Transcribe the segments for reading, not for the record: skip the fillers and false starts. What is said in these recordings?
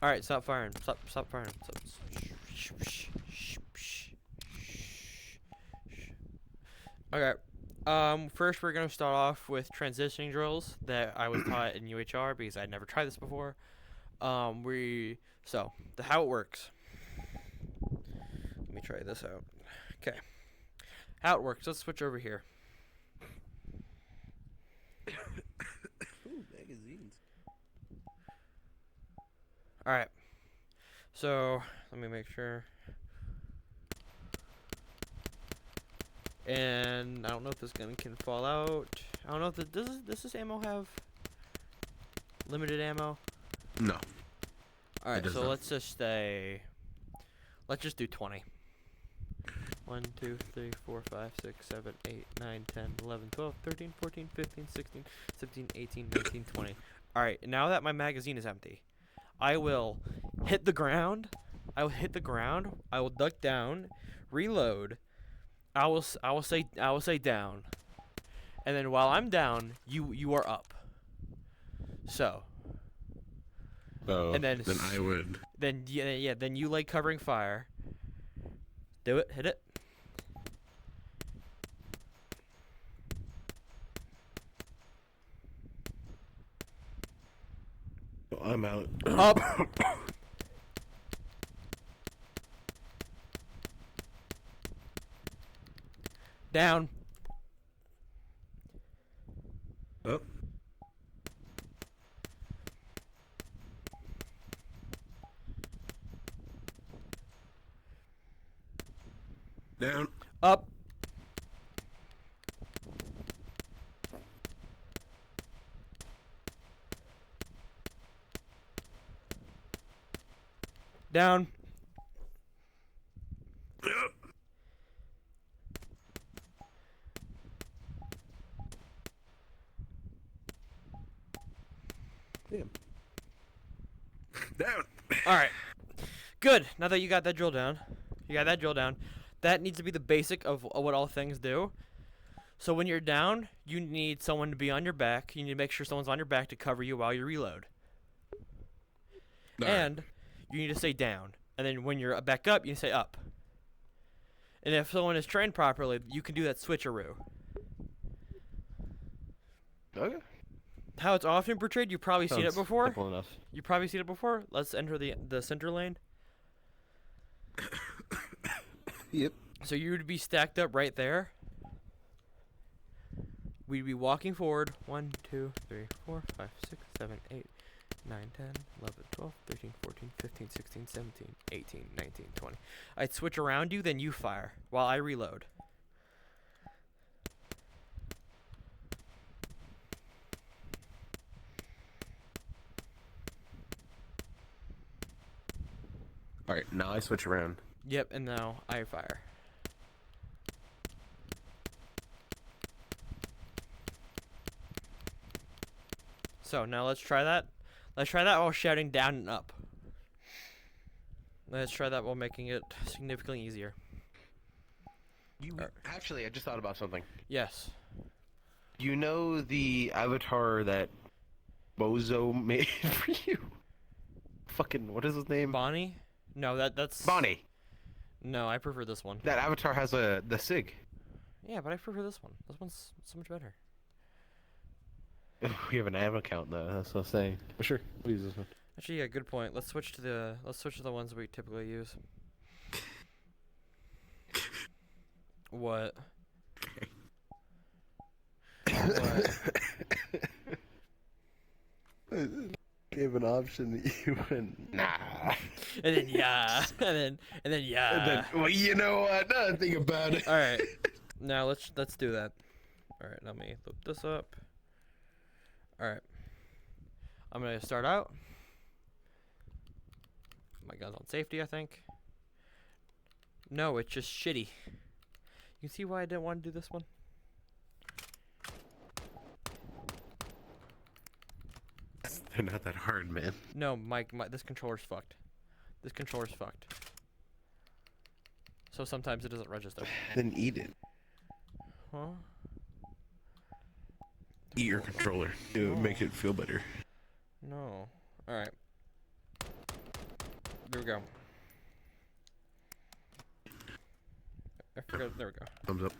All right, stop firing. Stop firing. Stop. Okay. First we're gonna start off with transitioning drills that I was taught in UHR because I'd never tried this before. How it works. Let me try this out. Okay. How it works. Let's switch over here. Ooh, magazines. All right. So let me make sure. And I don't know if this gun can fall out. I don't know if does this ammo have limited ammo? No. All right, does so not. let's just say, let's just do 20. 1, 2, 3, 4, 5, 6, 7, 8, 9, 10, 11, 12, 13, 14, 15, 16, 17, 18, 19, 20. All right, now that my magazine is empty, I will hit the ground. I will duck down, reload. I will say down. And then while I'm down, you are up. So. Oh, And then I would. Then then you like covering fire. Do it. Hit it. I'm out. Up. Down. Up. Down. Up. Down. Damn. Down. All right. Good. Now that you got that drill down, that needs to be the basic of what all things do. So when you're down, you need someone to be on your back. You need to make sure someone's on your back to cover you while you reload. And you need to say down. And then when you're back up, you say up. And if someone is trained properly, you can do that switcheroo. Okay. How it's often portrayed, you've probably seen it before. Simple enough. You've probably seen it before. Let's enter the center lane. Yep. So you would be stacked up right there. We'd be walking forward. 1, 2, 3, 4, 5, 6, 7, 8, 9, 10, 11, 12, 13, 14, 15, 16, 17, 18, 19, 20. I'd switch around you, then you fire while I reload. All right, now I switch around. Yep, and now I fire. So now let's try that. Let's try that while shouting down and up. Let's try that while making it significantly easier. Actually, I just thought about something. Yes. You know the avatar that Bozo made for you? Fucking, what is his name? Bonnie? No, that's Bonnie. No, I prefer this one. That avatar has the SIG. Yeah, but I prefer this one. This one's so much better. We have an ammo count though. That's what I'm saying. But sure, we'll use this one. Actually, yeah, good point. Let's switch to the ones we typically use. What? What? Gave an option that you went nah. And then yeah, and then yeah. And then, well, you know what? Now I think about it. All right, now let's do that. All right, let me look this up. All right, I'm gonna start out. My gun's on safety, I think. No, it's just shitty. You can see why I didn't want to do this one. They're not that hard, man. No, this controller's fucked. This controller's fucked. So sometimes it doesn't register. Then eat it. Huh? Eat your controller. It would make it feel better. No. Alright. There we go. I forgot. There we go. Thumbs up.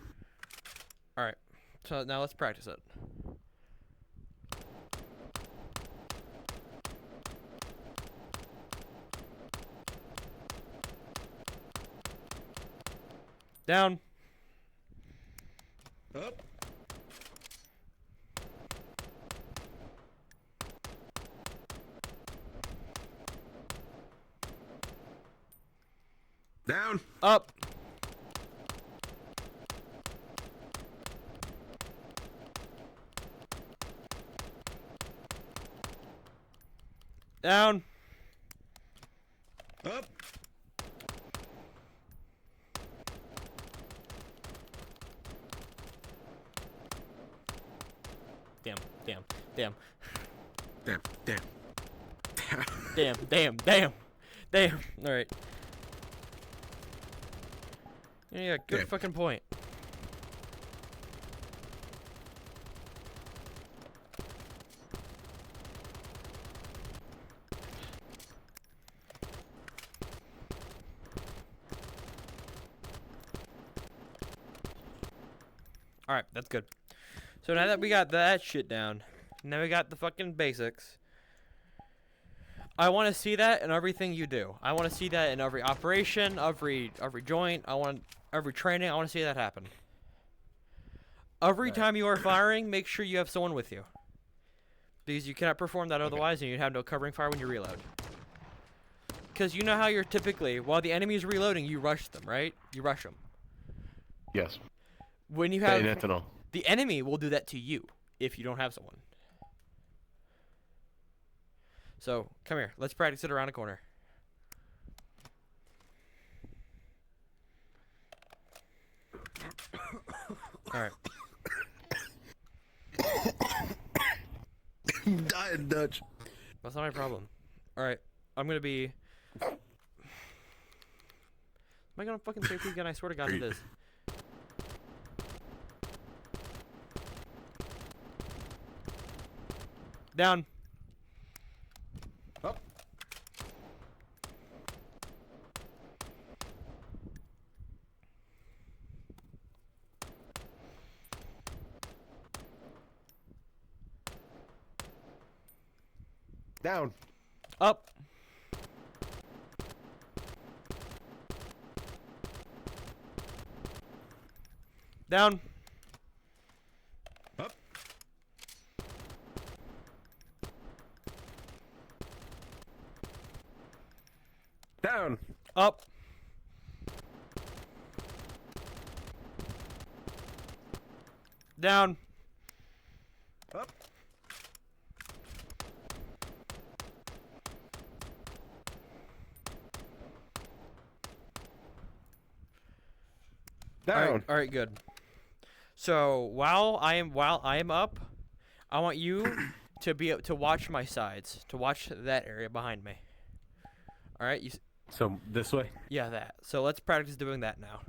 All right. So now let's practice it. Down. Up. Down. Up. Down. Up. Damn. Damn. Damn. Damn. Damn. Damn. Damn. Damn. Damn. All right. Yeah. Good Damn. fucking point. Alright, that's good. So now that we got that shit down, now we got the fucking basics. I want to see that in everything you do. I want to see that in every operation, every joint. I want every training. I want to see that happen. Every Right. time you are firing, make sure you have someone with you, because you cannot perform that otherwise, and you have no covering fire when you reload. Because you know how you're typically, while the enemy is reloading, you rush them, right? You rush them. Yes. When you have Bayonet and all. the enemy will do that to you if you don't have someone. So come here, let's practice it around a corner. All right. Dying Dutch. That's not my problem. All right, I'm gonna be. Am I gonna fucking safety again? I swear to God it is. Down. Up. Down. Up. Down. Up. Down. Up. Down. Up. Down. All right, good. So while I am up, I want you to watch my sides, to watch that area behind me. All right, So this way. yeah, that. So let's practice doing that now.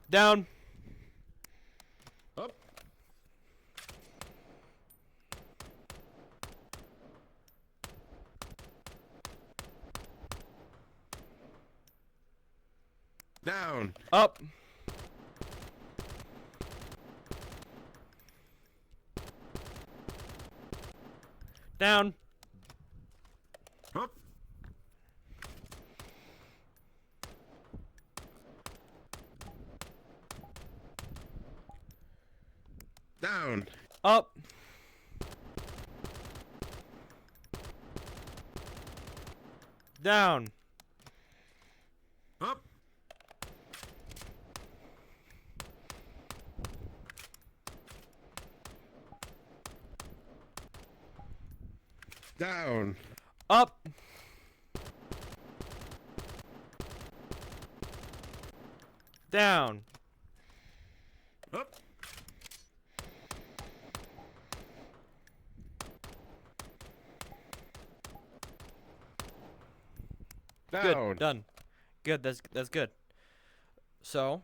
Down. Up. Down. Up. Down. Up. Down. Up. Down. Up. Down. Up. Down. Up. Down. Good. Done. Good. That's good. So,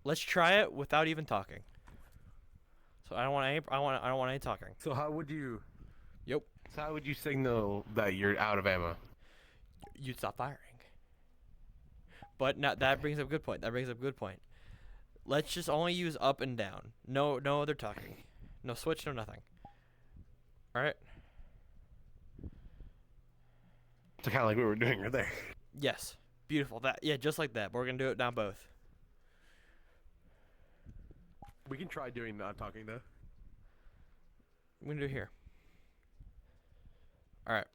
let's try it without even talking. So I don't want any. I don't want any talking. So how would you? Yep. So how would you signal that you're out of ammo? You'd stop firing. But now that brings up a good point. That brings up a good point. Let's just only use up and down. No other talking. No switch. No nothing. All right. So kind of like what we're doing right there. Yes. Beautiful. Yeah, just like that. But we're gonna do it now both. We can try doing not talking though. We're gonna do it here. All right.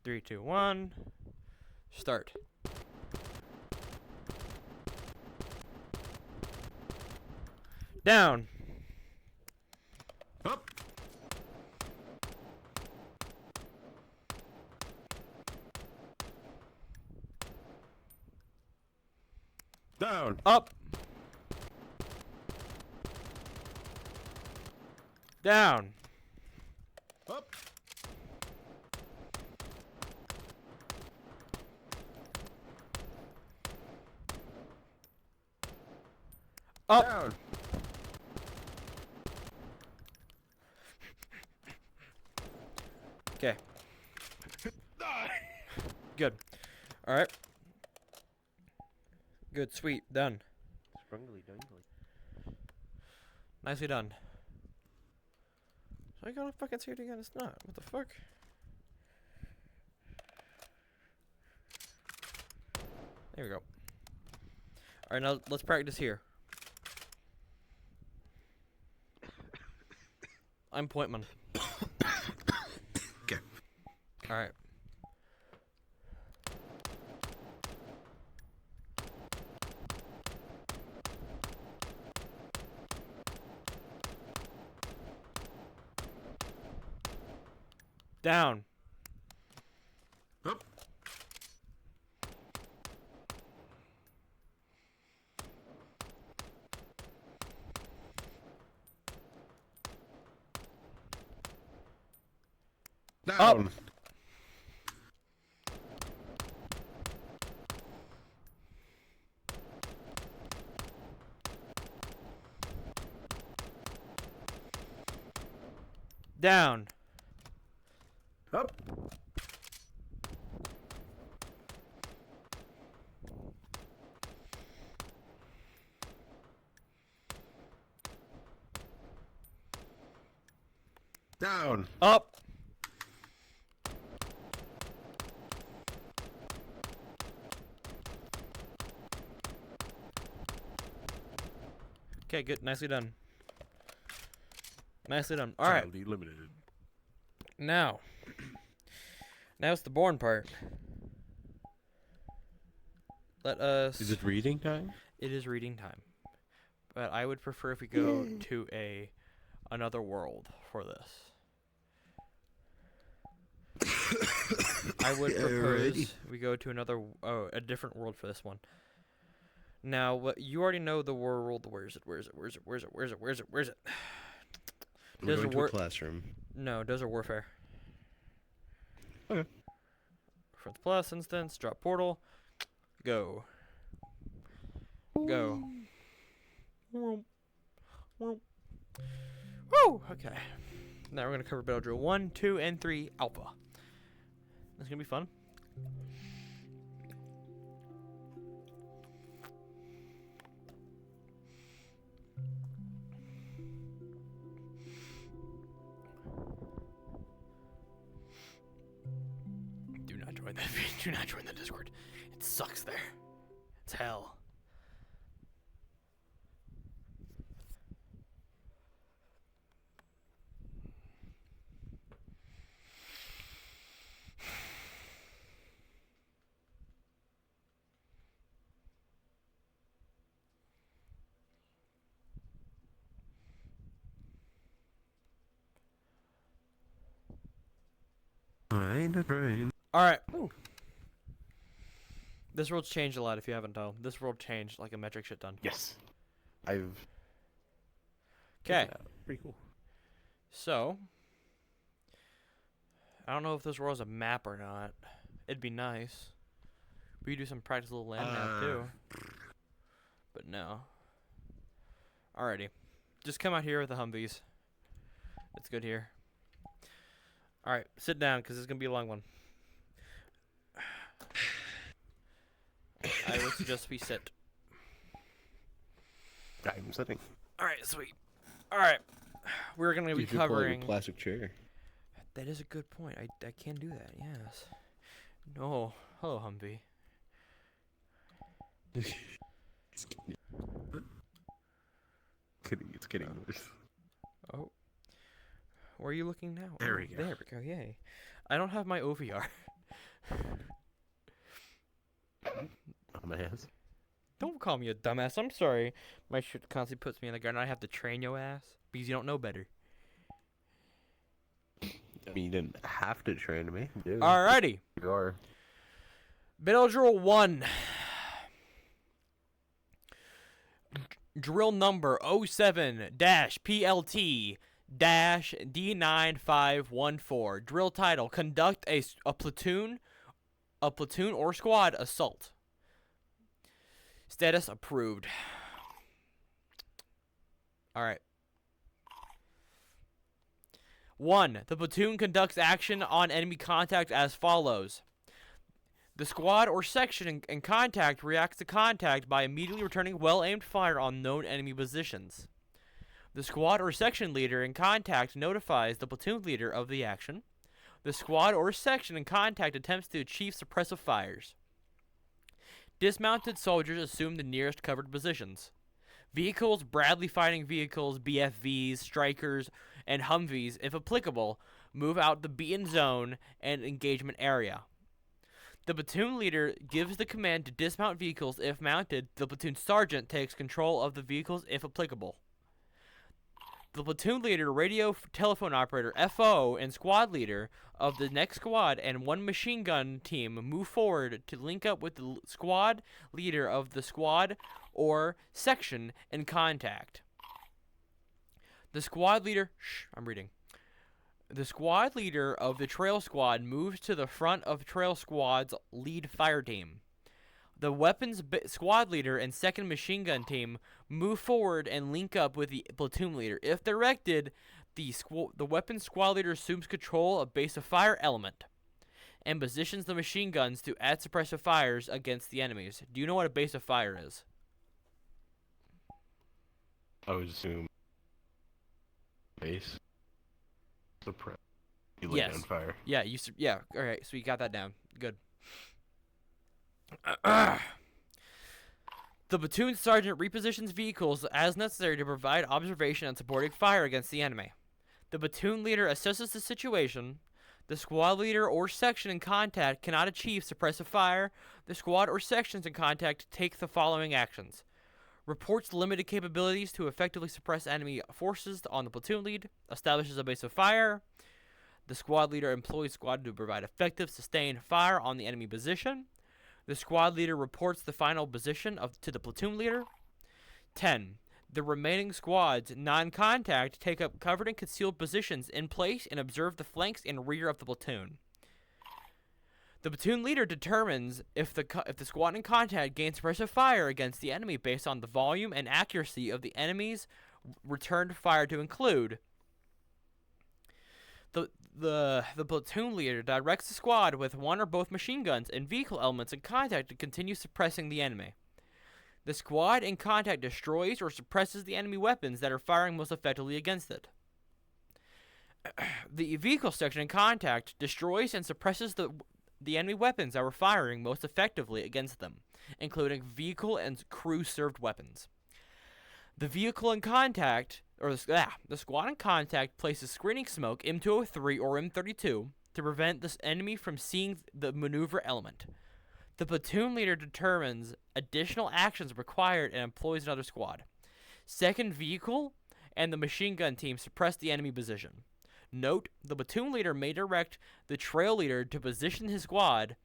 3, 2, 1. Start. Down. Up. Down. Up. Down. Up. Up. Down. Okay. Good. All right. Good. Sweet. Done. Sprungly dungly. Nicely done. So I gotta fucking say it again. It's not. What the fuck? There we go. All right. Now let's practice here. I'm Pointman. Okay. All right. Down. Up. Down. Down. Up. Down. Up. Okay, good. Nicely done. Nicely done. All right. Child eliminated. Now it's the born part. Let us. Is it reading time? It is reading time, but I would prefer if we go to another world for this. I would propose we go to a different world for this one. Now, what you already know the world. Where is it? Where is it? Where is it? Where is it? Where is it? Where is it? Where is it? We're Desert going to a classroom. No, Desert Warfare. Okay. Front Plus instance, drop portal, go. Go. Woo! Okay. Now we're gonna cover Battle Drill 1, 2, and 3 Alpha. That's gonna be fun. Do not join that. Do not join the Discord. It sucks there. It's hell. All right. This world's changed a lot. If you haven't told, this world changed like a metric shit ton. Yes. I've. Okay. Pretty cool. So, I don't know if this world's a map or not. It'd be nice. We could do some practice little land map too. But no. Alrighty. Just come out here with the Humvees. It's good here. All right, sit down because it's gonna be a long one. I would suggest we sit. I'm sitting. All right, sweet. All right, we're gonna be You should pull out your covering. plastic chair. That is a good point. I can do that. Yes. No. Hello, Humvee. It's getting worse. Oh. Where are you looking now? There Oh, we go. There we go. Yay. I don't have my OVR. Dumbass. Don't call me a dumbass. I'm sorry. My shit constantly puts me in the ground. I have to train your ass because you don't know better. I mean, you didn't have to train me. Dude. Alrighty. You are. Battle drill 1. Drill number 07-PLT-D9514. Drill title: Conduct a platoon or squad assault. Status: approved. All right. 1. The platoon conducts action on enemy contact as follows. The squad or section in contact reacts to contact by immediately returning well-aimed fire on known enemy positions. The squad or section leader in contact notifies the platoon leader of the action. The squad or section in contact attempts to achieve suppressive fires. Dismounted soldiers assume the nearest covered positions. Vehicles, Bradley fighting vehicles, BFVs, Strikers, and Humvees, if applicable, move out the beaten zone and engagement area. The platoon leader gives the command to dismount vehicles if mounted. The platoon sergeant takes control of the vehicles if applicable. The platoon leader, radio telephone operator, FO, and squad leader of the next squad and one machine gun team move forward to link up with the squad leader of the squad or section in contact. The squad leader... I'm reading. The squad leader of the trail squad moves to the front of trail squad's lead fire team. The weapons squad leader and second machine gun team move forward and link up with the platoon leader. If directed, the weapons squad leader assumes control of base of fire element and positions the machine guns to add suppressive fires against the enemies. Do you know what a base of fire is? I would assume. Base. Suppress. You lay Yes. down fire. Yeah, yeah. All right, so you got that down. Good. The platoon sergeant repositions vehicles as necessary to provide observation and supporting fire against the enemy. The platoon leader assesses the situation. The squad leader or section in contact cannot achieve suppressive fire. The squad or sections in contact take the following actions. Reports limited capabilities to effectively suppress enemy forces on the platoon lead. Establishes a base of fire. The squad leader employs squad to provide effective, sustained fire on the enemy position. The squad leader reports the final position to the platoon leader. 10. The remaining squads, non-contact, take up covered and concealed positions in place and observe the flanks and rear of the platoon. The platoon leader determines if the squad in contact gains suppressive fire against the enemy based on the volume and accuracy of the enemy's returned fire to include. The platoon leader directs the squad with one or both machine guns and vehicle elements in contact to continue suppressing the enemy. The squad in contact destroys or suppresses the enemy weapons that are firing most effectively against it. The vehicle section in contact destroys and suppresses the enemy weapons that were firing most effectively against them, including vehicle and crew-served weapons. The vehicle in contact, or the squad in contact places screening smoke M203 or M32 to prevent this enemy from seeing the maneuver element. The platoon leader determines additional actions required and employs another squad. Second vehicle and the machine gun team suppress the enemy position. Note, the platoon leader may direct the trail leader to position his squad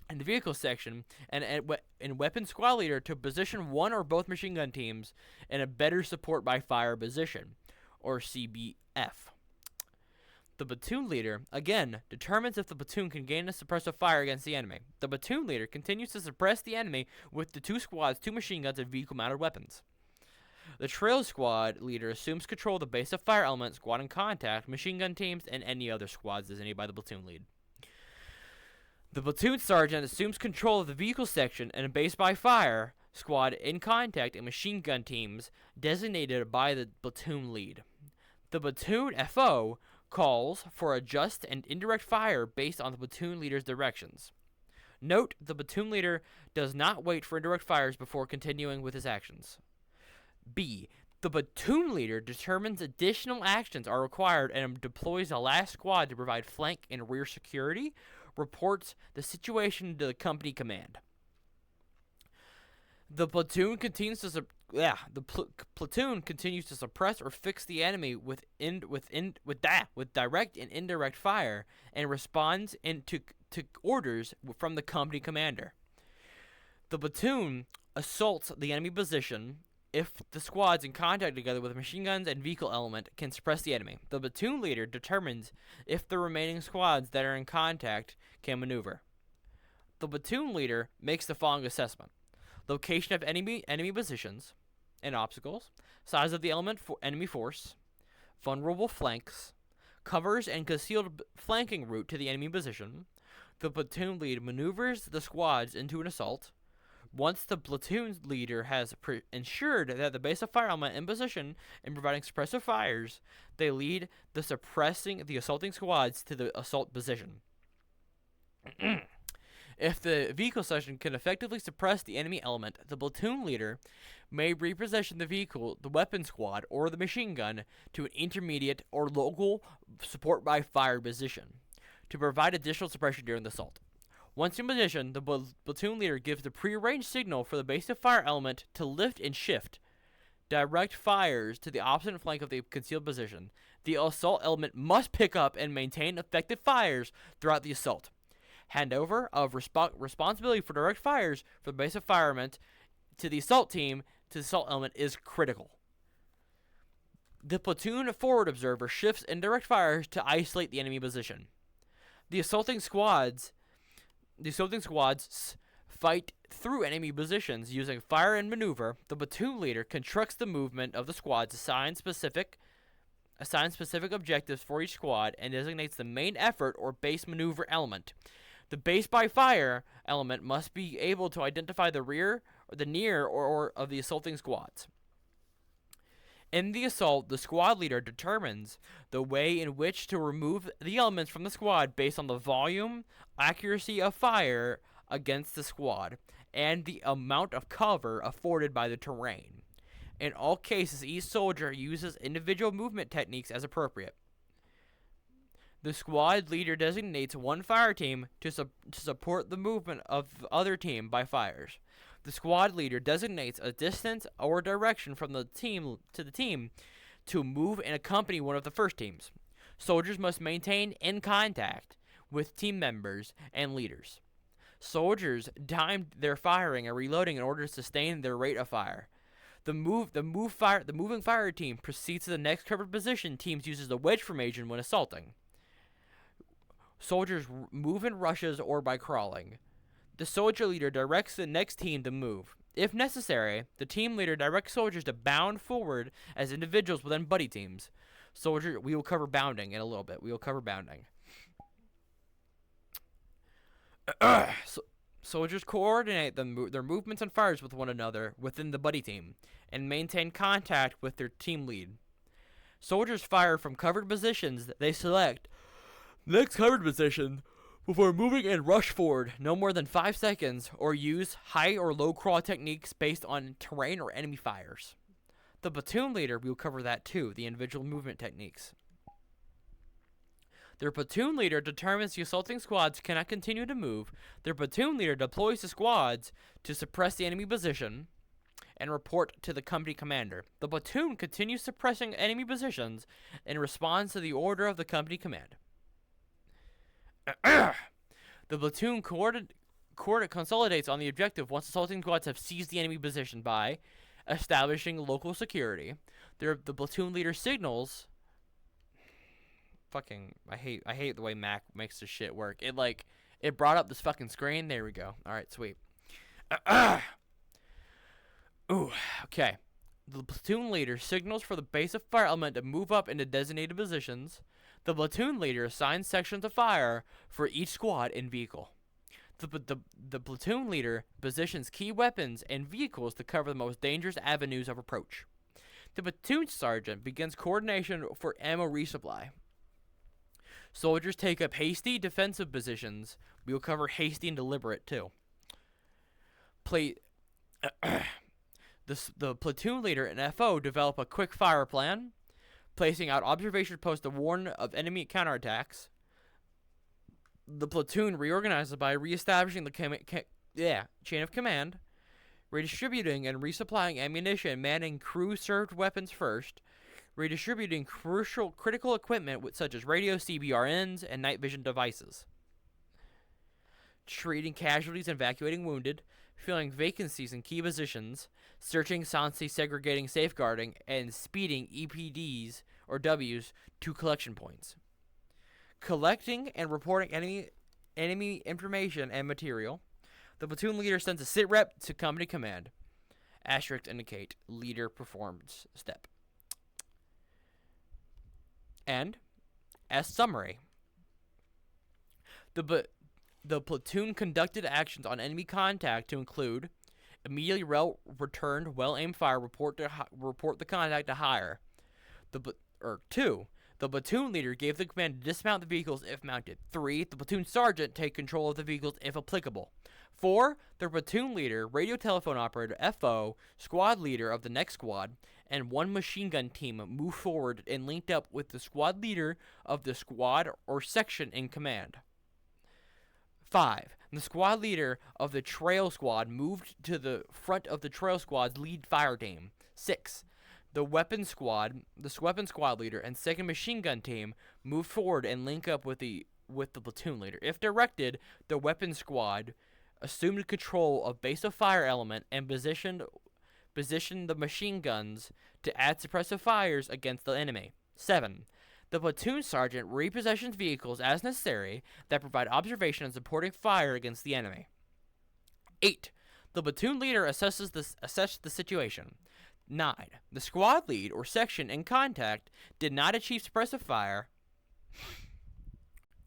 in the vehicle section and weapon squad leader to position one or both machine gun teams in a better support by fire position, or CBF. The platoon leader, again, determines if the platoon can gain a suppressive fire against the enemy. The platoon leader continues to suppress the enemy with the two squads, two machine guns, and vehicle-mounted weapons. The trail squad leader assumes control of the base of fire element, squad in contact, machine gun teams, and any other squads designated by the platoon lead. The platoon sergeant assumes control of the vehicle section and a base by fire squad in contact and machine gun teams designated by the platoon lead. The platoon FO calls for a just and indirect fire based on the platoon leader's directions. Note, the platoon leader does not wait for indirect fires before continuing with his actions. B. The platoon leader determines additional actions are required and deploys the last squad to provide flank and rear security, reports the situation to the company command. The platoon continues to platoon continues to suppress or fix the enemy with direct and indirect fire and responds to orders from the company commander. The platoon assaults the enemy position if the squads in contact together with machine guns and vehicle element can suppress the enemy. The platoon leader determines if the remaining squads that are in contact can maneuver. The platoon leader makes the following assessment: location of enemy positions and obstacles, size of the enemy force, vulnerable flanks, covers and concealed flanking route to the enemy position. The platoon lead maneuvers the squads into an assault. Once the platoon leader has ensured that the base of fire element in position and providing suppressive fires, they lead the assaulting squads to the assault position. If the vehicle section can effectively suppress the enemy element, the platoon leader may reposition the vehicle, the weapon squad, or the machine gun to an intermediate or local support by fire position to provide additional suppression during the assault. Once in position, the platoon leader gives the prearranged signal for the base of fire element to lift and shift direct fires to the opposite flank of the concealed position. The assault element must pick up and maintain effective fires throughout the assault. Handover of responsibility for direct fires for the base of fire element to the assault team to the assault element is critical. The platoon forward observer shifts indirect fires to isolate the enemy position. The assaulting squads fight through enemy positions using fire and maneuver. The platoon leader constructs the movement of the squads, assigns specific objectives for each squad, and designates the main effort or base maneuver element. The base by fire element must be able to identify the rear or the near or of the assaulting squads. In the assault, the squad leader determines the way in which to remove the elements from the squad based on the volume, accuracy of fire against the squad, and the amount of cover afforded by the terrain. In all cases, each soldier uses individual movement techniques as appropriate. The squad leader designates one fire team to support the movement of the other team by fires. The squad leader designates a distance or direction from the team to move and accompany one of the first teams. Soldiers must maintain in contact with team members and leaders. Soldiers time their firing and reloading in order to sustain their rate of fire. The moving fire team proceeds to the next covered position. Teams uses the wedge formation when assaulting. Soldiers move in rushes or by crawling. The soldier leader directs the next team to move. If necessary, the team leader directs soldiers to bound forward as individuals within buddy teams. We will cover bounding in a little bit. We will cover bounding. Soldiers coordinate their movements and fires with one another within the buddy team and maintain contact with their team lead. Soldiers fire from covered positions they select the next covered position before moving and rush forward no more than 5 seconds, or use high or low crawl techniques based on terrain or enemy fires. The platoon leader, we will cover that too, the individual movement techniques. Their platoon leader determines the assaulting squads cannot continue to move. Their platoon leader deploys the squads to suppress the enemy position and report to the company commander. The platoon continues suppressing enemy positions and responds to the order of the company command. The platoon consolidates on the objective once assaulting squads have seized the enemy position by establishing local security. The platoon leader signals. Fucking, I hate the way Mac makes this shit work. It brought up this fucking screen. There we go. All right, sweet. Ooh, okay. The platoon leader signals for the base of fire element to move up into designated positions. The platoon leader assigns sections of fire for each squad and vehicle. The platoon leader positions key weapons and vehicles to cover the most dangerous avenues of approach. The platoon sergeant begins coordination for ammo resupply. Soldiers take up hasty defensive positions. We will cover hasty and deliberate too. The platoon leader and FO develop a quick fire plan, placing out observation posts to warn of enemy counterattacks. The platoon reorganizes by reestablishing the chain of command, redistributing and resupplying ammunition, manning crew-served weapons first, redistributing critical equipment such as radios, CBRNs, and night vision devices, treating casualties and evacuating wounded, filling vacancies in key positions, searching, silencing, segregating, safeguarding, and speeding EPDs or Ws to collection points. Collecting and reporting enemy information and material. The platoon leader sends a sit rep to company command. Asterisks indicate leader performance step. And as summary, the platoon conducted actions on enemy contact to include immediately returned well-aimed fire, report the contact to higher. Two, the platoon leader gave the command to dismount the vehicles if mounted. 3, the platoon sergeant take control of the vehicles if applicable. 4, the platoon leader, radio telephone operator, FO, squad leader of the next squad, and 1 machine gun team move forward and linked up with the squad leader of the squad or section in command. 5, the squad leader of the trail squad moved to the front of the trail squad's lead fire team. 6, the weapons squad leader and 2nd machine gun team move forward and link up with the platoon leader. If directed, the weapons squad assumed control of base of fire element and positioned the machine guns to add suppressive fires against the enemy. 7, the platoon sergeant repossessions vehicles as necessary that provide observation and supporting fire against the enemy. 8, the platoon leader assesses the situation. 9, the squad lead or section in contact did not achieve suppressive fire.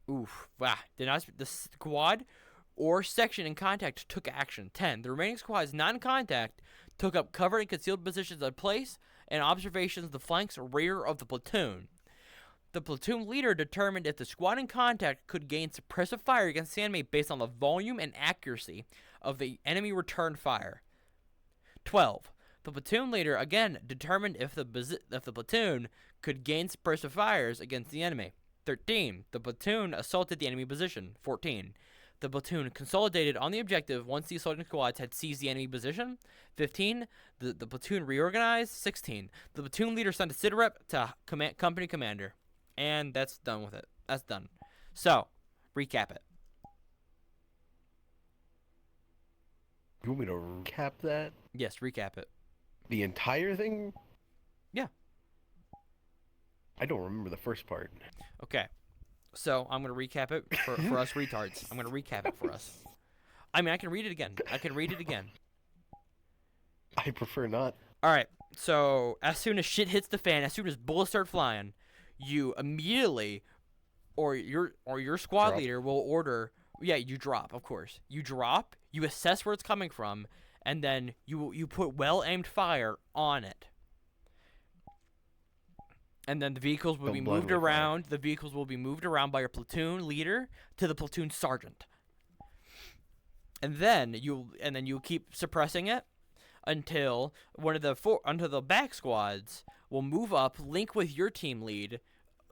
The squad or section in contact took action. 10, the remaining squads non-contact took up cover and concealed positions in place and observations the flanks or rear of the platoon. The platoon leader determined if the squad in contact could gain suppressive fire against the enemy based on the volume and accuracy of the enemy return fire. 12, the platoon leader again determined if the platoon could gain suppressive fires against the enemy. 13, the platoon assaulted the enemy position. 14, the platoon consolidated on the objective once the assaulting squads had seized the enemy position. 15, the platoon reorganized. 16, the platoon leader sent a sit rep to company commander. And that's done with it. That's done. So, recap it. You want me to recap that? Yes, recap it. The entire thing? Yeah. I don't remember the first part. Okay. So, I'm going to recap it for us retards. I'm going to recap it for us. I mean, I can read it again. I prefer not. All right. So, as soon as shit hits the fan, as soon as bullets start flying, you immediately, or your squad leader will order. Yeah, you drop, of course. You drop. You assess where it's coming from, and then you put well-aimed fire on it. And then the vehicles will be moved around. The vehicles will be moved around by your platoon leader to the platoon sergeant. And then you'll keep suppressing it until the back squads will move up, link with your team lead,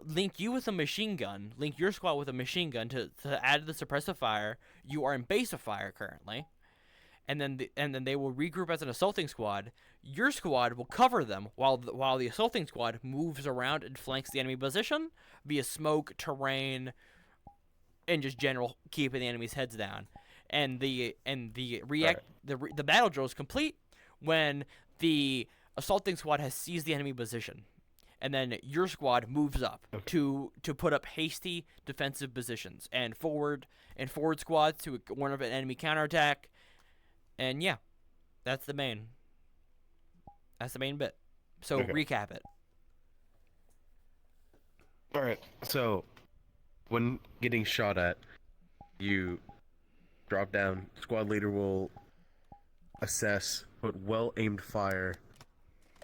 link you with a machine gun, link your squad with a machine gun to add to the suppressive fire. You are in base of fire currently. And then they will regroup as an assaulting squad. Your squad will cover them while the assaulting squad moves around and flanks the enemy position via smoke, terrain, and just general keeping the enemy's heads down. And the battle drill is complete when the assaulting squad has seized the enemy position. And then your squad moves up to put up hasty defensive positions and forward squads to warn of an enemy counterattack. And yeah, that's the main bit. So Okay. recap it. All right. So, when getting shot at, you drop down. Squad leader will assess, put well-aimed fire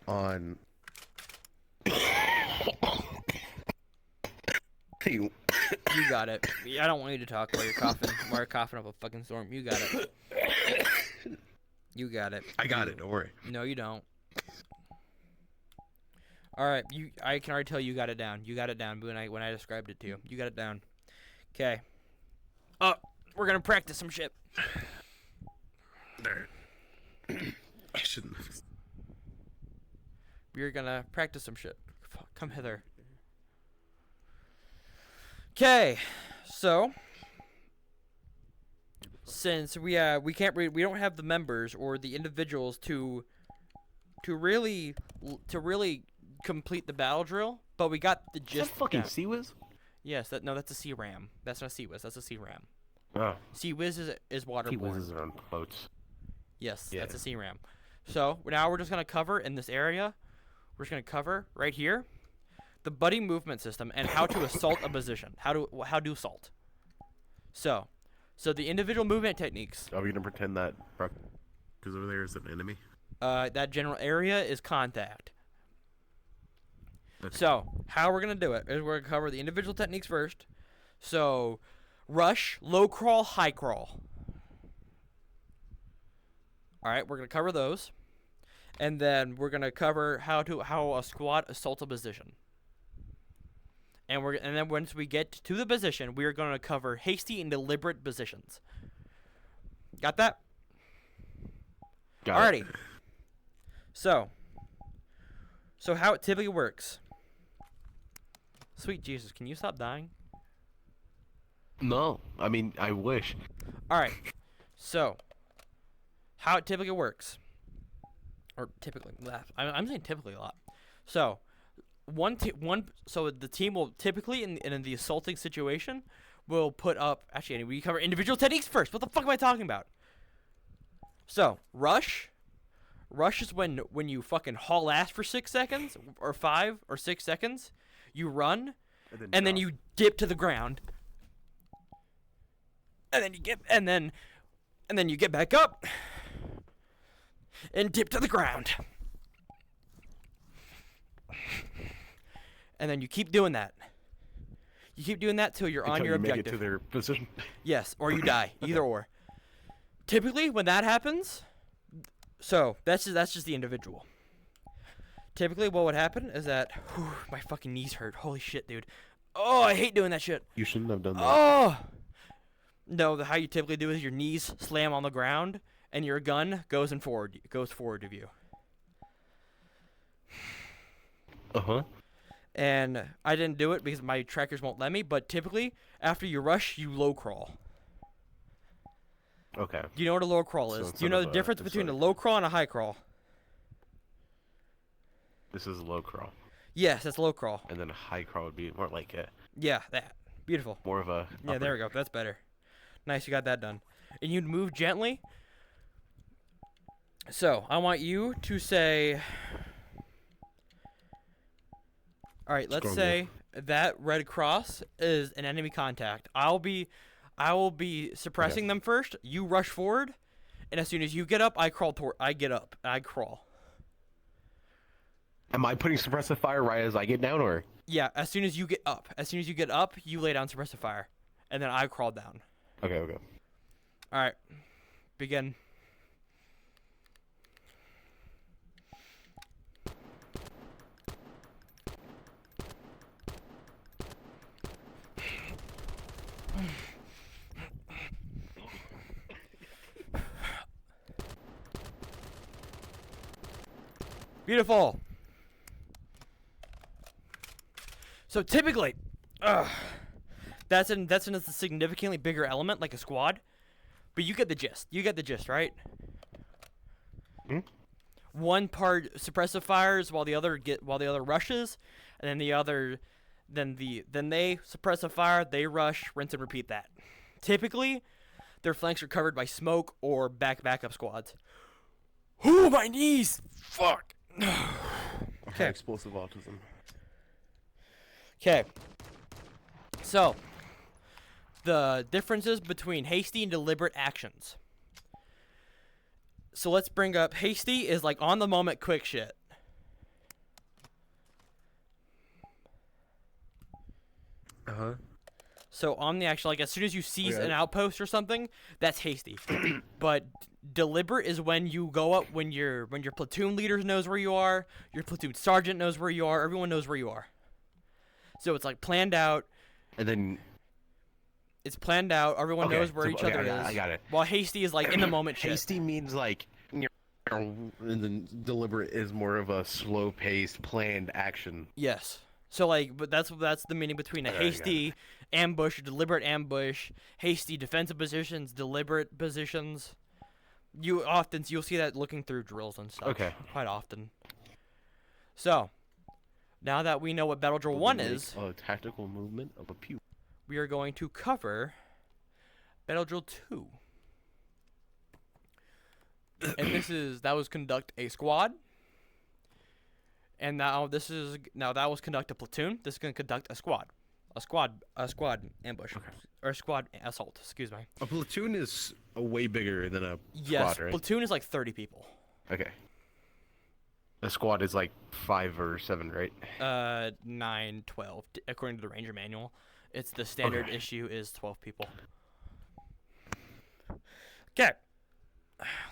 on. You. You got it. I don't want you to talk while you're coughing up a fucking storm. You got it. You got it. I got it. Don't worry. No, you don't. All right, I can already tell you got it down. You got it down when I described it to you. You got it down. Okay. Oh, we're gonna practice some shit. There. I shouldn't have. We're gonna practice some shit. Come hither. Okay, so since we don't have the members or the individuals to really complete the battle drill, but we got the Is that gist. fucking down. Sea-Wiz? Yes, that's a C-Ram. That's not Sea-Wiz. That's a C-Ram. Oh, Sea-Wiz is waterborne. Sea-Wiz are on boats. Yes, Yeah. that's a C-Ram. So now we're just gonna cover in this area. We're just gonna cover right here the buddy movement system and how to assault a position. How to assault. So the individual movement techniques. Are we gonna pretend that? Because over there is an enemy. That general area is contact. Okay. So how we're gonna do it is we're gonna cover the individual techniques first. So rush, low crawl, high crawl. All right, we're gonna cover those, and then we're gonna cover how a squad assaults a position. And then once we get to the position, we are gonna cover hasty and deliberate positions. Got that? Got it. Alrighty. So how it typically works. Sweet Jesus, can you stop dying? No, I mean I wish. Alright. So how it typically works. Or typically, I'm saying typically a lot. So so the team will typically in the assaulting situation will put up actually we cover individual techniques first. What the fuck am I talking about? So rush is when you fucking haul ass for 6 seconds or 5 or 6 seconds, you run and then you dip to the ground. And then you get back up and dip to the ground. And then you keep doing that. You keep doing that till you're on Until your you make objective. it to their position. Yes, or you die. Either or. Typically, when that happens, so that's just the individual. Typically, what would happen is that my fucking knees hurt. Holy shit, dude. Oh, I hate doing that shit. You shouldn't have done that. Oh. No, how you typically do is your knees slam on the ground and your gun goes forward of you. Uh-huh. And I didn't do it because my trackers won't let me, but typically after you rush, you low crawl. Okay. Do you know what a low crawl So is? Do instead you know of the a- difference it's between a like- low crawl and a high crawl? This is low crawl. Yes, that's low crawl. And then a high crawl would be more like a Yeah, that. Beautiful. more of a Yeah, there we go. That's better. Nice, you got that done. And you'd move gently. So, I want you to say... Alright, let's Strong say that red cross is an enemy contact. I will be suppressing them first. You rush forward, and as soon as you get up, I get up. I crawl. Am I putting suppressive fire right as I get down, or? Yeah, as soon as you get up. As soon as you get up, you lay down suppressive fire. And then I crawl down. Okay, okay. Alright. Begin. Beautiful. So typically, that's in a significantly bigger element, like a squad. But you get the gist. You get the gist, right? Hmm? One part suppressive fires while the other rushes, and then then they suppressive fire, they rush, rinse and repeat that. Typically, their flanks are covered by smoke or backup squads. Ooh, my knees! Fuck. Okay. Explosive autism. Okay. So, the differences between hasty and deliberate actions. So let's bring up hasty is like on the moment quick shit. Uh-huh. So on the actual, like as soon as you seize Okay. an outpost or something, that's hasty. But deliberate is when you go up when your platoon leader knows where you are, your platoon sergeant knows where you are, everyone knows where you are. So it's like planned out. And then It's planned out. Everyone knows where each other is. I got it. While hasty is like in the moment shit. Hasty means like, and then deliberate is more of a slow-paced, planned action. Yes. So like, but that's the meaning between a Okay, I got hasty ambush, deliberate ambush, hasty defensive positions, deliberate positions. You'll see that looking through drills and stuff. Okay. Quite often. So, now that we know what Battle Drill 1 is, A tactical movement of a pew. we are going to cover Battle Drill 2. And that was conduct a squad. And now that was conduct a platoon. This is going to conduct a squad. A squad ambush. Or a squad assault, excuse me. A platoon is a way bigger than a Yes, Squad, right? platoon is like 30 people. Okay. A squad is like 5 or 7, right? 9, 12, according to the Ranger manual. It's the standard Okay. issue is 12 people. Okay.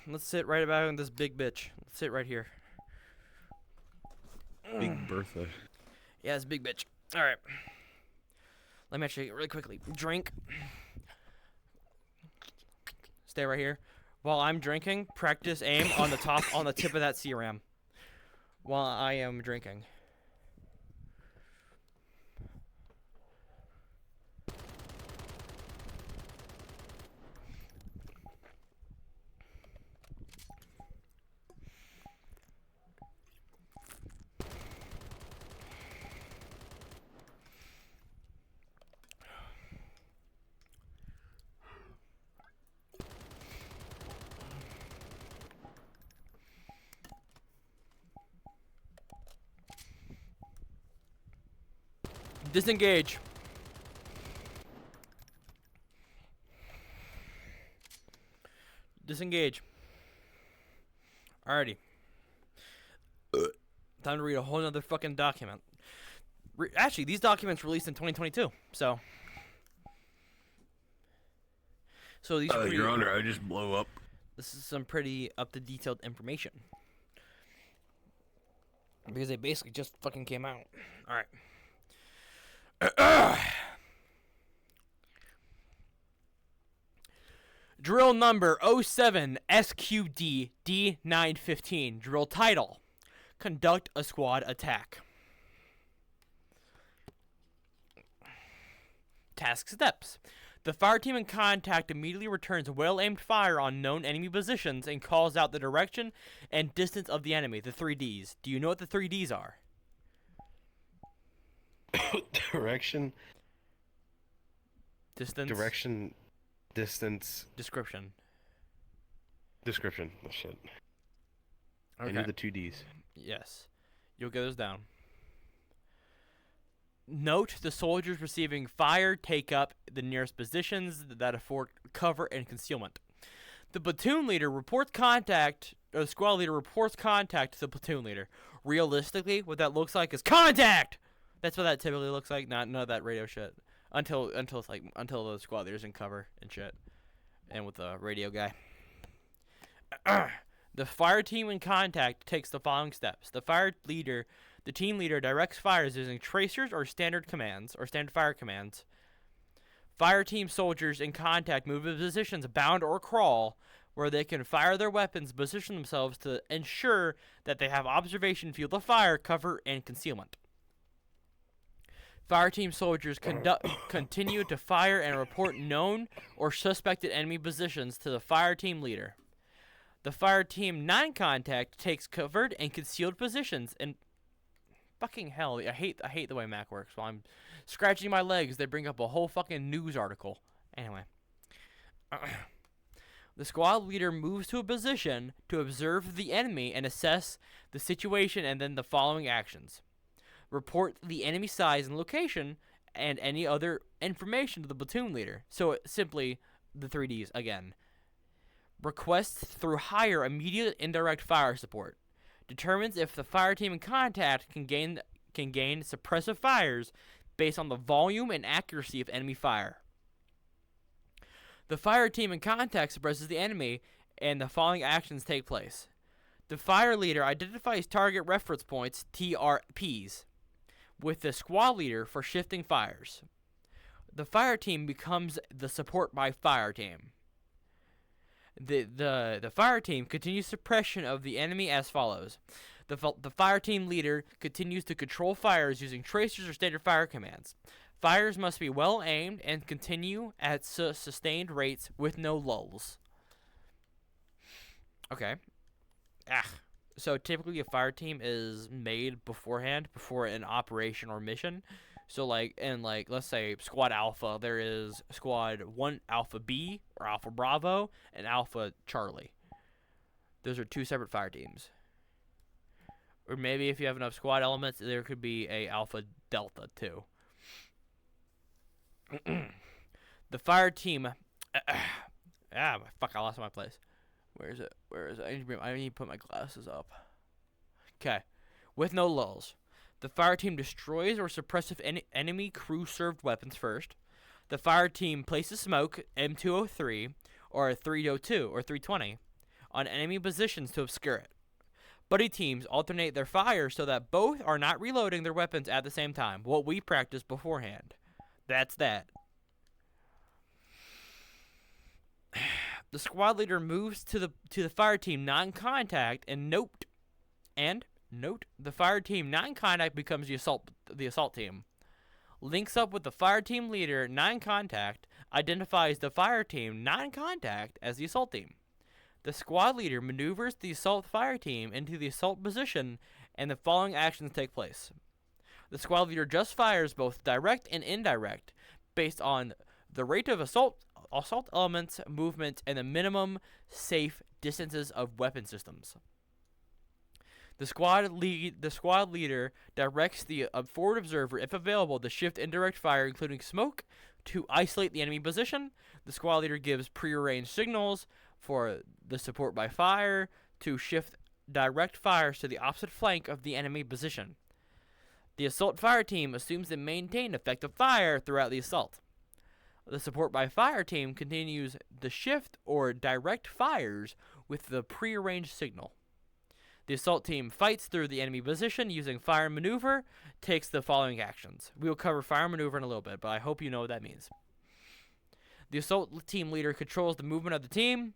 Let's sit right about in this big bitch. Let's sit right here. Big Bertha. Yeah, it's a big bitch. All right. Let me actually really quickly drink. Stay right here. While I'm drinking, practice aim on the tip of that CRAM. While I am drinking. Disengage. Disengage. Alrighty. Time to read a whole nother fucking document. Actually, these documents released in 2022, so. So these. are Your Honor, I just blow up. This is some pretty up-to-detailed information. Because they basically just fucking came out. Alright. Drill number 07 SQD D915. Drill title: Conduct a squad attack. Task steps: the fire team in contact immediately returns well-aimed fire on known enemy positions and calls out the direction and distance of the enemy, the 3Ds. Do you know what the 3Ds are? Direction, Distance, distance, description. description. Oh, shit. I Okay. knew the 2Ds. Yes. You'll get those down. Note the soldiers receiving fire take up the nearest positions that afford cover and concealment. The platoon leader reports contact, or the squad leader reports contact to the platoon leader. Realistically, what that looks like is contact! That's what that typically looks like, not none of that radio shit. Until the squad leader's in cover and shit. And with the radio guy. The fire team in contact takes the following steps. The team leader directs fires using tracers or standard commands, or standard fire commands. Fire team soldiers in contact move in positions bound or crawl where they can fire their weapons, position themselves to ensure that they have observation field of fire, cover, and concealment. Fire team soldiers continue to fire and report known or suspected enemy positions to the fire team leader. The fire team non-contact takes covered and concealed positions and fucking hell, I hate the way Mac works. While I'm scratching my legs, they bring up a whole fucking news article. Anyway. The squad leader moves to a position to observe the enemy and assess the situation, and then the following actions: report the enemy size and location and any other information to the platoon leader. So simply the 3Ds again. Request through hire immediate indirect fire support. Determines if the fire team in contact can gain suppressive fires based on the volume and accuracy of enemy fire. The fire team in contact suppresses the enemy, and the following actions take place. The fire leader identifies target reference points, TRPs, with the squad leader for shifting fires. The fire team becomes the support by fire team. The fire team continues suppression of the enemy as follows. The fire team leader continues to control fires using tracers or standard fire commands. Fires must be well aimed and continue at sustained rates with no lulls. Okay. So typically a fire team is made beforehand, before an operation or mission. So let's say Squad Alpha, there is Squad 1 Alpha B or Alpha Bravo and Alpha Charlie. Those are two separate fire teams. Or maybe if you have enough squad elements, there could be a Alpha Delta too. The fire team. Fuck! I lost my place. Where is it? I need to put my glasses up. Okay. With no lulls. The fire team destroys or suppresses enemy crew-served weapons first. The fire team places smoke, M203, or 302 or 320, on enemy positions to obscure it. Buddy teams alternate their fire so that both are not reloading their weapons at the same time, what we practiced beforehand. That's that. The squad leader moves to the fire team non-contact and note the fire team non-contact becomes the assault team. Links up with the fire team leader non-contact, identifies the fire team non-contact as the assault team. The squad leader maneuvers the assault fire team into the assault position, and the following actions take place. The squad leader just fires both direct and indirect based on the rate of assault elements, movement, and the minimum safe distances of weapon systems. The squad leader directs the forward observer, if available, to shift indirect fire, including smoke, to isolate the enemy position. The squad leader gives prearranged signals for the support by fire to shift direct fires to the opposite flank of the enemy position. The assault fire team assumes to maintain effective fire throughout the assault. The support by fire team continues the shift or direct fires with the prearranged signal. The assault team fights through the enemy position using fire maneuver, takes the following actions. We will cover fire maneuver in a little bit, but I hope you know what that means. The assault team leader controls the movement of the team.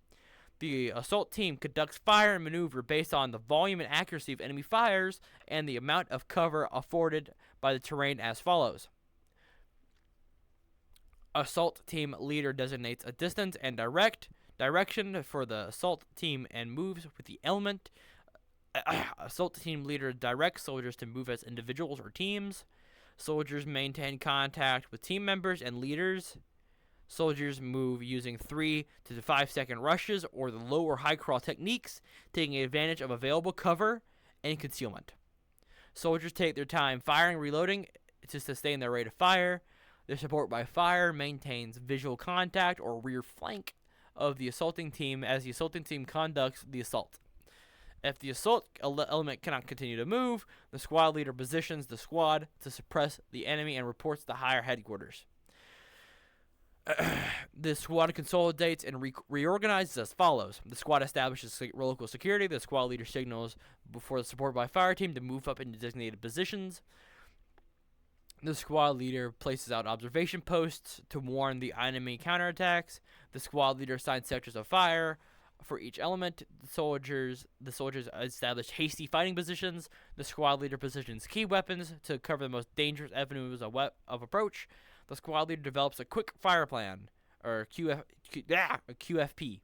The assault team conducts fire and maneuver based on the volume and accuracy of enemy fires and the amount of cover afforded by the terrain as follows. Assault team leader designates a distance and direction for the assault team and moves with the element. Assault team leader directs soldiers to move as individuals or teams. Soldiers maintain contact with team members and leaders. Soldiers move using 3 to 5 second rushes or the low or high crawl techniques, taking advantage of available cover and concealment. Soldiers take their time firing, reloading to sustain their rate of fire. Their support by fire maintains visual contact or rear flank of the assaulting team as the assaulting team conducts the assault. If the assault element cannot continue to move, the squad leader positions the squad to suppress the enemy and reports to higher headquarters. The squad consolidates and reorganizes as follows. The squad establishes local security. The squad leader signals before the support by fire team to move up into designated positions. The squad leader places out observation posts to warn the enemy counterattacks. The squad leader assigns sectors of fire for each element. The soldiers establish hasty fighting positions. The squad leader positions key weapons to cover the most dangerous avenues of approach. The squad leader develops a quick fire plan, or a QFP.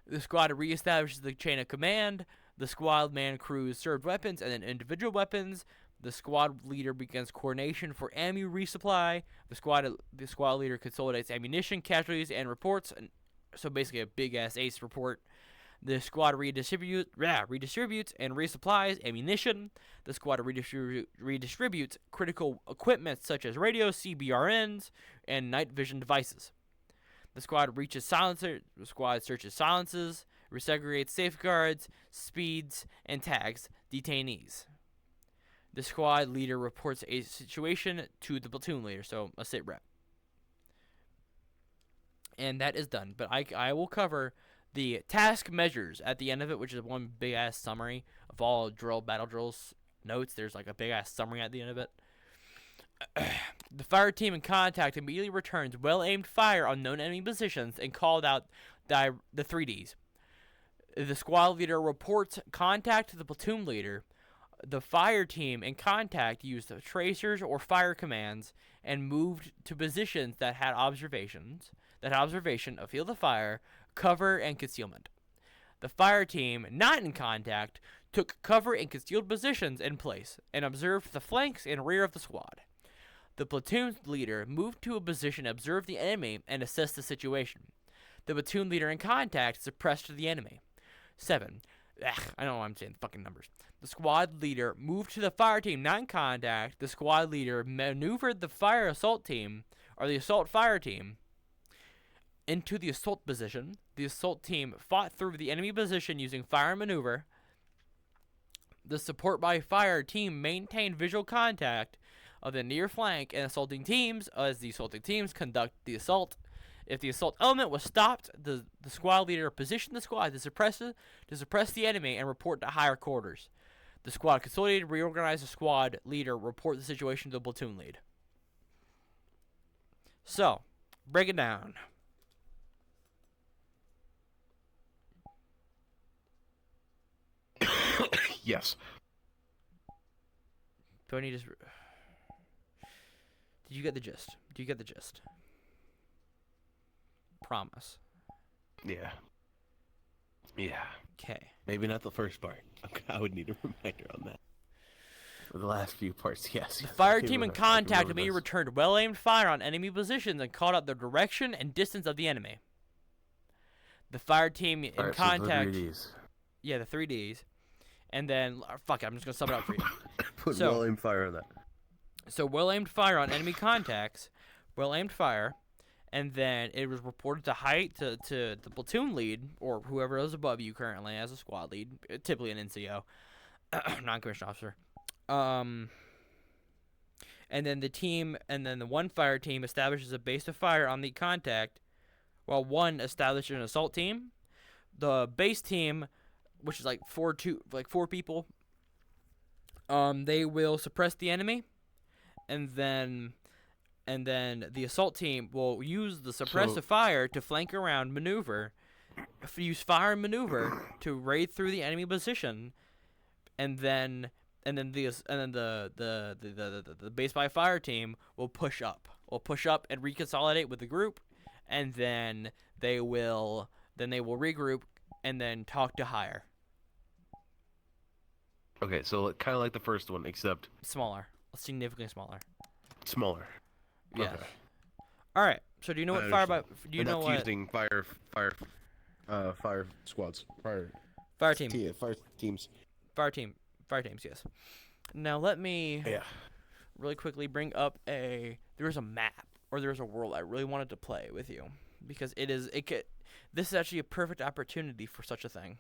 The squad reestablishes the chain of command. The squad man crews served weapons and then individual weapons. The squad leader begins coordination for ammo resupply. The squad leader consolidates ammunition, casualties, and reports So basically, a big ass ace report. The squad redistributes and resupplies ammunition. The squad redistributes critical equipment such as radios, CBRNs, and night vision devices. The squad searches silences, resegregates safeguards, speeds, and tags detainees. The squad leader reports a situation to the platoon leader, so a sit rep. And that is done. But I will cover the task measures at the end of it, which is one big ass summary of all battle drills notes. There's like a big ass summary at the end of it. The fire team in contact immediately returns well-aimed fire on known enemy positions and called out the 3Ds. The squad leader reports contact to the platoon leader. The fire team in contact used tracers or fire commands and moved to positions that had observation of field of fire, cover, and concealment. The fire team not in contact took cover and concealed positions in place and observed the flanks and rear of the squad. The platoon leader moved to a position to observe the enemy and assess the situation. The platoon leader in contact suppressed the enemy. 7. I don't know why I'm saying fucking numbers. The squad leader moved to the fire team not in contact. The squad leader maneuvered the fire assault team, or the assault fire team, into the assault position. The assault team fought through the enemy position using fire maneuver. The support by fire team maintained visual contact of the near flank and assaulting teams as the assaulting teams conduct the assault. If the assault element was stopped, the squad leader positioned the squad to suppress the enemy and report to higher quarters. The squad consolidated, reorganized the squad leader, report the situation to the platoon lead. So, break it down. Yes. Do I need to... Did you get the gist? Do you get the gist? Promise. Yeah. Yeah. Okay. Maybe not the first part. Okay, I would need a reminder on that. For the last few parts, yes. The fire team in contact immediately returned well-aimed fire on enemy positions and called out the direction and distance of the enemy. The fire team in contact... Yeah, the 3Ds. And then... fuck it, I'm just going to sum it up for you. Put well-aimed fire on that. So well-aimed fire on enemy contacts. Well-aimed fire. And then it was reported to the platoon lead, or whoever is above you currently as a squad lead, typically an NCO, non-commissioned officer. And then the one fire team establishes a base of fire on the contact, while one establishes an assault team. The base team, which is like four people, they will suppress the enemy, and then the assault team will use the suppressive fire to flank around, use fire and maneuver to raid through the enemy position, and then the base by fire team will push up. And reconsolidate with the group, and then they will regroup and then talk to higher. Okay, so kind of like the first one, except Smaller, significantly smaller. smaller. Yes. Okay. All right. So do you know what fire by? Do you We're know not what using fire squads. Fire team? fire teams. Fire teams. Yes. Now let me Yeah. really quickly bring up there's a map or there's a world I really wanted to play with you because this is actually a perfect opportunity for such a thing.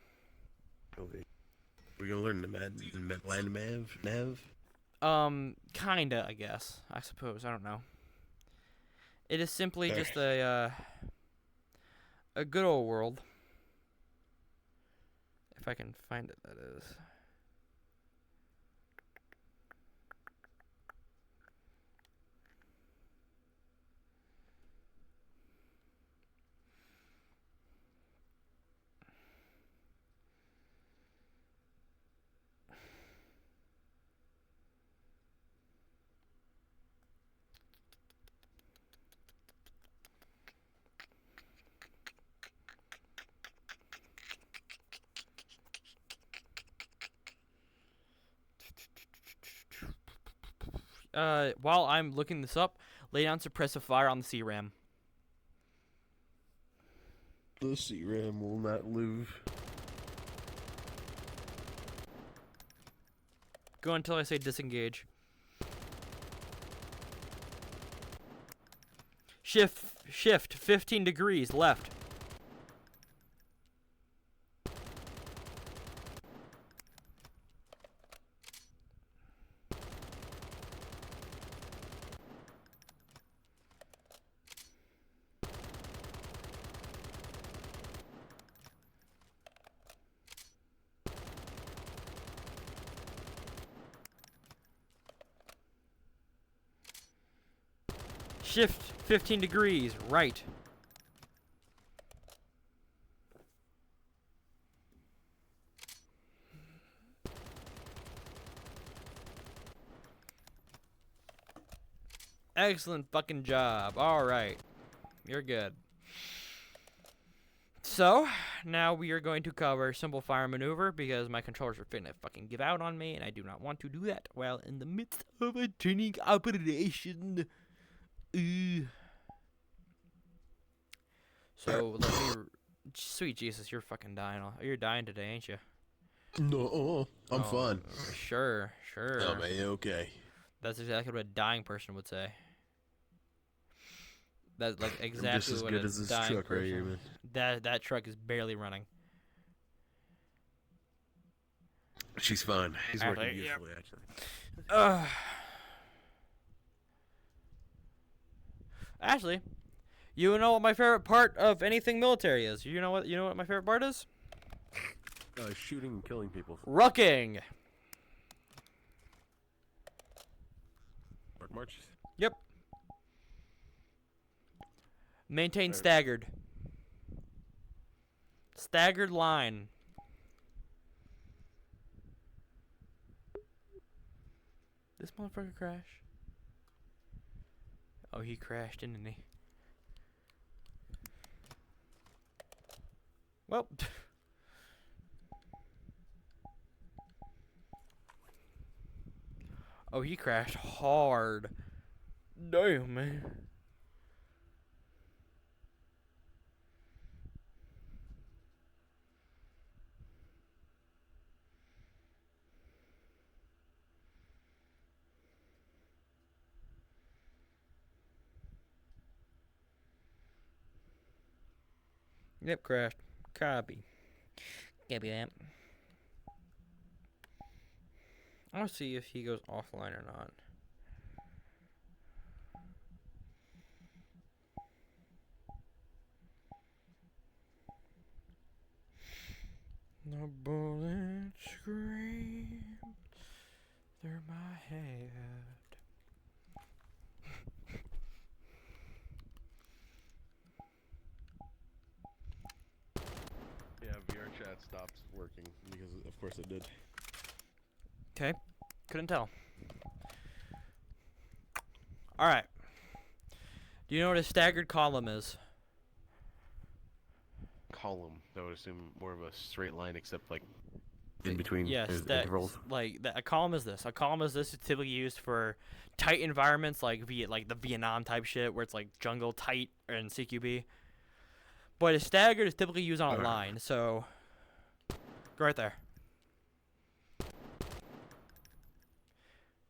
Okay. We're gonna learn the land nav. Kinda, I guess. I suppose. I don't know. It is simply just a good old world. If I can find it, that is. While I'm looking this up, lay down suppressive fire on the CRAM. The CRAM will not live. Go until I say disengage. Shift 15 degrees left. Shift 15 degrees right. Excellent fucking job. All right. You're good. So, now we are going to cover simple fire maneuver because my controllers are finna fucking give out on me and I do not want to do that while in the midst of a training operation. So, let me... Sweet Jesus, you're fucking dying. You're dying today, ain't you? No, I'm Oh, fine. Sure. Oh, man, okay. That's exactly what a dying person would say. That's like exactly I'm just as what good a as this dying truck right here, person- man. That truck is barely running. She's fine. She's working Actually, yeah. beautifully, actually. Actually, you know what my favorite part of anything military is? You know what my favorite part is? Shooting and killing people. Rucking. March. Yep. Maintain Alright. staggered. Staggered line. This motherfucker crash? Oh, he crashed, didn't he? Well. Oh, he crashed hard. Damn, man. Yep, crashed. Copy. Copy that. I want to see if he goes offline or not. The bullet screams through my head. Yeah, VR chat stopped working because, of course, it did. Okay, couldn't tell. Alright. Do you know what a staggered column is? Column. I would assume more of a straight line, except like In between Yes, intervals. a column is this. A column is this is typically used for tight environments like the Vietnam type shit where it's like jungle tight and CQB. But a staggered is typically used on a line, so go right there.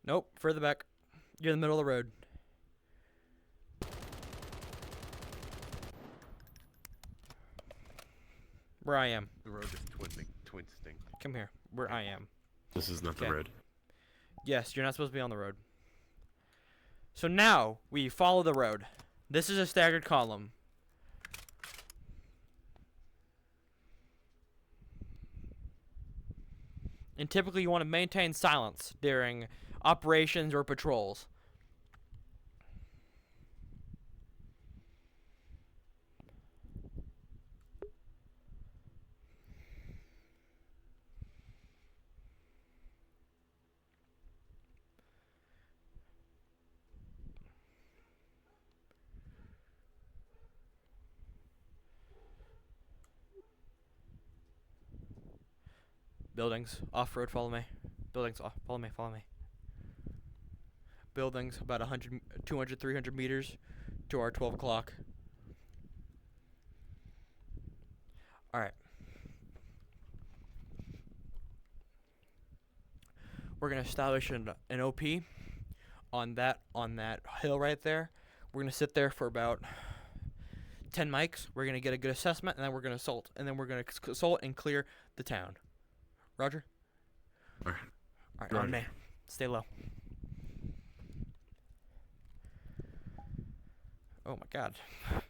Nope, further back. You're in the middle of the road. Where I am. the road is twisting. Come here. Where I am. This is not the Okay. road. Yes, you're not supposed to be on the road. So now we follow the road. This is a staggered column. And typically you want to maintain silence during operations or patrols. Buildings, off-road, follow me. Buildings, off, follow me. Buildings, about 100, 200, 300 meters to our 12 o'clock. All right. We're gonna establish an OP on that hill right there. We're gonna sit there for about 10 mics. We're gonna get a good assessment, and then we're gonna assault, and then we're gonna assault and clear the town. Roger. All right. All right, on Roger. me. Stay low. Oh my god,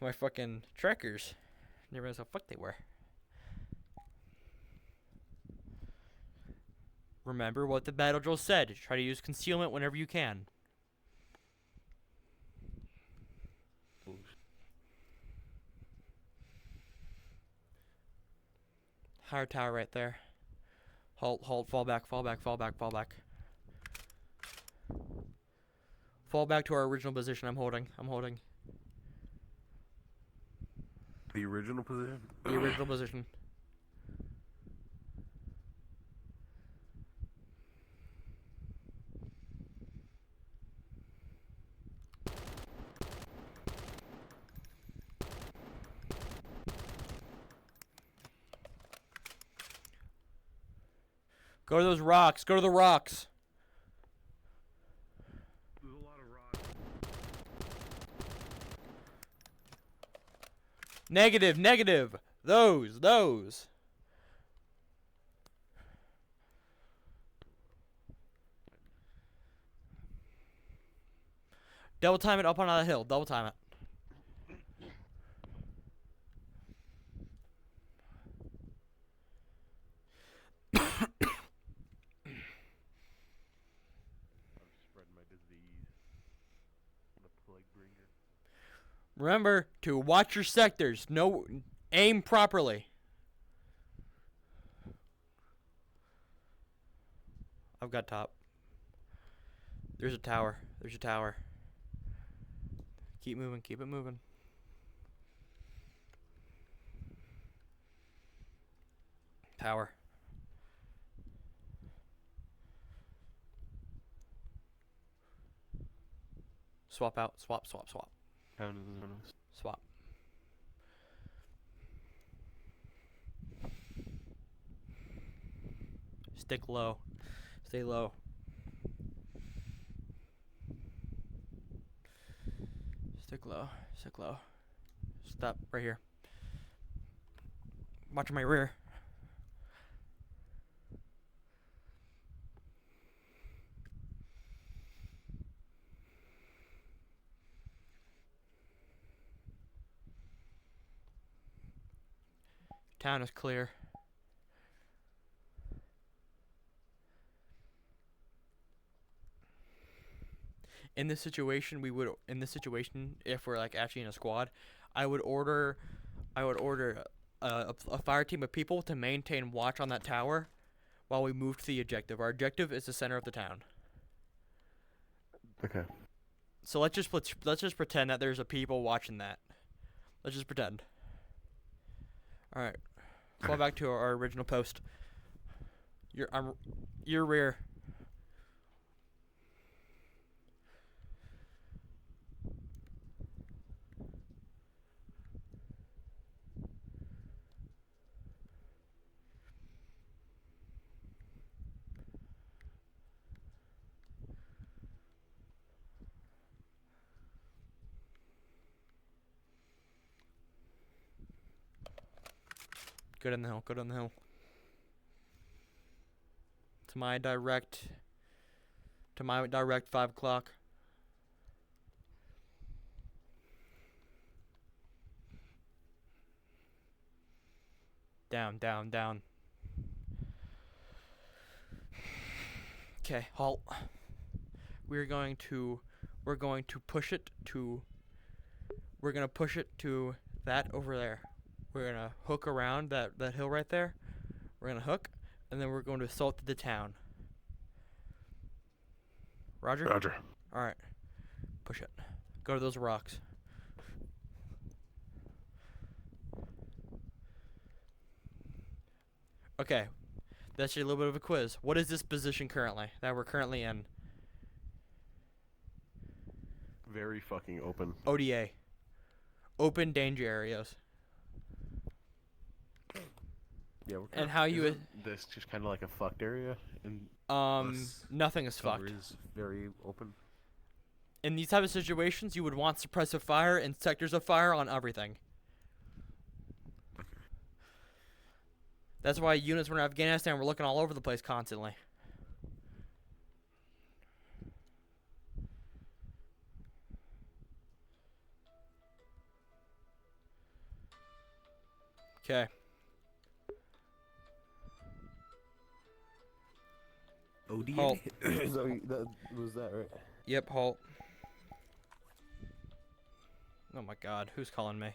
my fucking trackers. Never realized how fuck they were. Remember what the battle drill said. Try to use concealment whenever you can. Higher tower right there. Halt, halt, fall back, fall back, fall back, fall back. Fall back to our original position. I'm holding. The original position? The original position. Go to those rocks. Go to the rocks. There's a lot of rocks. Negative, negative. Those. Double time it up on that hill. Double time it. Spreading my disease. I'm a plague bringer. Remember to watch your sectors. No, aim properly. I've got top. There's a tower. Keep moving. Keep it moving. Tower. Swap out. Swap. Town is in front of us. Swap. Stick low. Stay low. Stick low. Stop right here. Watch my rear. Town is clear. In this situation, if we're like actually in a squad, I would order a fire team of people to maintain watch on that tower while we move to the objective. Our objective is the center of the town. Okay. So let's just pretend that there's a people watching that. Let's just pretend. All right. Fall back to our original post. Your rear. Go down the hill. To my direct 5 o'clock. Down. Okay, halt. We're going to push it to that over there. We're gonna hook around that hill right there. We're gonna hook, and then we're going to assault the town. Roger? Roger. Alright. Push it. Go to those rocks. Okay. That's a little bit of a quiz. What is this position that we're currently in? Very fucking open. ODA. Open danger areas. Yeah, we're And how you Isn't this just kind of like a fucked area? And Plus, nothing is cover fucked. is very open. In these type of situations, you would want suppressive fire and sectors of fire on everything. That's why units were in Afghanistan were looking all over the place constantly. Okay. OD. Halt. so that was that, right? Yep, halt. Oh my god, who's calling me?